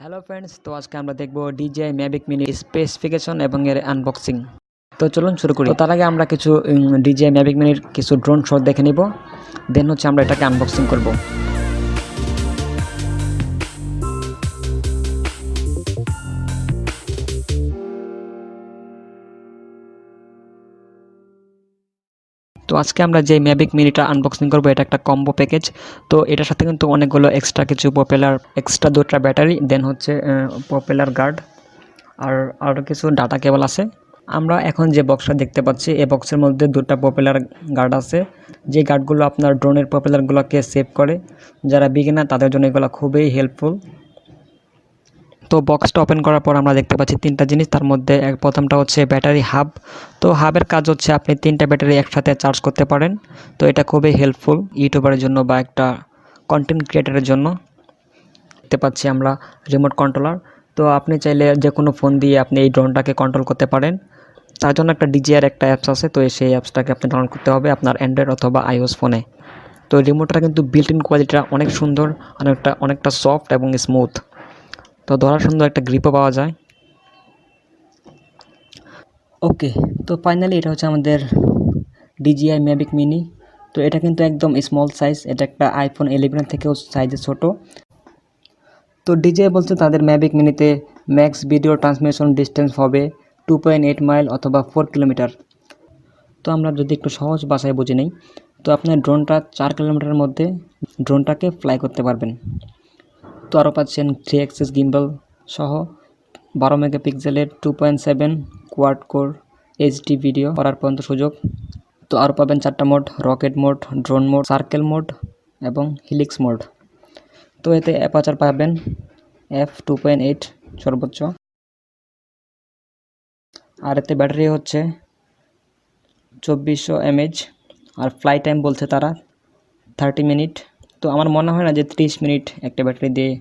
Hello friends, তো আজকে আমরা দেখব DJI Mavic Mini স্পেসিফিকেশন এবং এর আনবক্সিং। তো চলুন শুরু করি। তো তার আগে আমরা কিছু DJI Mavic Miniর কিছু ড্রোন শট দেখে নিব, দেন হচ্ছে আমরা এটাকে আনবক্সিং করব। তো আজকে আমরা যে ম্যাভিক মিনিটা আনবক্সিং করবো, এটা একটা কম্বো প্যাকেজ। তো এটার সাথে কিন্তু অনেকগুলো এক্সট্রা কিছু পপুলার, এক্সট্রা দুটা ব্যাটারি, দেন হচ্ছে পপুলার গার্ড আর আরও কিছু ডাটা কেবল আছে। আমরা এখন যে বক্সটা দেখতে পাচ্ছি, এই বক্সের মধ্যে দুটো পপুলার গার্ড আছে, যে গার্ডগুলো আপনার ড্রোনের পপুলারগুলোকে সেভ করে। যারা বিগিনার তাদের জন্য এগুলো খুবই হেল্পফুল। তো বক্সটা ওপেন করার পর আমরা দেখতে পাচ্ছি তিনটা জিনিস। তার মধ্যে প্রথমটা হচ্ছে ব্যাটারি হাব। তো হাবের কাজ হচ্ছে আপনি তিনটা ব্যাটারি একসাথে চার্জ করতে পারেন। তো এটা খুবই হেল্পফুল ইউটিউবারের জন্য বা একটা কন্টেন্ট ক্রিয়েটারের জন্য। দেখতে পাচ্ছি আমরা রিমোট কন্ট্রোলার। তো আপনি চাইলে যে কোনো ফোন দিয়ে আপনি এই ড্রোনটাকে কন্ট্রোল করতে পারেন। তার জন্য একটা DJI একটা অ্যাপস আছে, তো সেই অ্যাপসটাকে আপনি ডাউনলোড করতে হবে আপনার অ্যান্ড্রয়েড অথবা iOS ফোনে। তো রিমোটটা কিন্তু বিল্ট ইন কোয়ালিটিটা অনেক সুন্দর, অনেকটা সফট এবং স্মুথ। তো ধরার সুন্দর একটা গ্রিপও পাওয়া যায়। ওকে, তো ফাইনালি এটা হচ্ছে আমাদের DJI Mavic Mini। তো এটা কিন্তু একদম স্মল সাইজ, এটা একটা iPhone 11 থেকেও সাইজে ছোট। তো DJI বলছে তাদের ম্যাভিক মিনিতে ম্যাক্স ভিডিও ট্রান্সমিশন ডিস্টেন্স হবে 2.8 মাইল অথবা 4 কিলোমিটার। তো আমরা যদি একটু সহজ ভাষায় বুঝে নিই, তো আপনার ড্রোনটা 4 কিলোমিটারের মধ্যে ড্রোনটাকে ফ্লাই করতে পারবেন। তো আরও পাচ্ছেন 3 অ্যাক্সিস গিম্বল সহ 12 মেগাপিক্সেলের 2.7 কোয়াড কোর HD ভিডিও করার পর্যন্ত সুযোগ। তো আরও পাবেন 4টা mode: rocket mode, drone mode, circle mode এবং হিলিক্স মোড। তো এতে অ্যাপারচার পাবেন f2.8 সর্বোচ্চ। আর এতে ব্যাটারি হচ্ছে 2400 mAh। আর ফ্লাই টাইম বলছে তারা 30 মিনিট। তো আমার মনে হয় না যে 30 মিনিট একটা ব্যাটারি দিয়ে